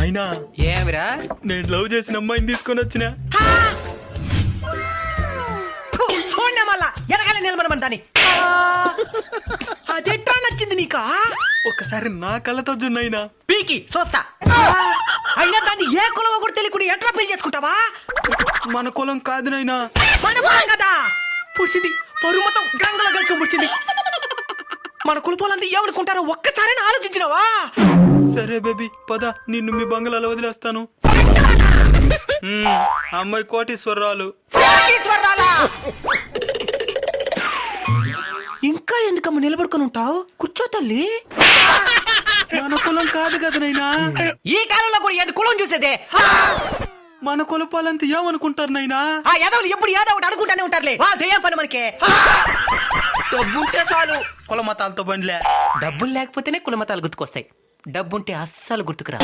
నైనా ఏమిరా? నేను లవ్ చేసిన అమ్మాయిని తీసుకొని వచ్చిన. చూడండి మళ్ళా వెనకాల నిలబడమని దాన్ని. అదెట్లా నచ్చింది నీకా? ఒకసారి నా కళ్ళతో జున్నైనా. పీకి చూస్తా. అయినా దాన్ని ఏ కులమో కూడా తెలియకుండా ఎట్లా పెళ్లి చేసుకుంటావా? మన కులం కాదు నైనా. మన కులం కదా పుడిచింది, పరువు మొత్తం గంగలో కలుసుకొని పుడిచింది. మన కులపోలంతా ఏమనుకుంటారో ఒక్కసారి ఆలోచించినావా? సరే బేబీ పద, నిన్ను మీ బంగ్లాలో వదిలేస్తాను. అమ్మాయి కోటీశ్వరరాలు. ఇంకా ఎందుకమ్మ నిలబడుకొని ఉంటావు? కూర్చో తల్లి. మన కులం కాదు కదా నైనా. ఈ కాలంలో కూడా ఏది కులం చూసేదే? మన కులపాలంతా ఏమనుకుంటారు నైనా? ఆ యాదవులు ఎప్పుడు ఏదో ఒకటి అనుకుంటానే ఉంటారులే. దయ్యం పని మనకే. డబ్బుంటే చాలు. కుల మతాలతో బండిలే. డబ్బులు లేకపోతేనే కులమతాలు గుర్తుకొస్తాయి. డబ్బుంటే అస్సలు గుర్తుకురా.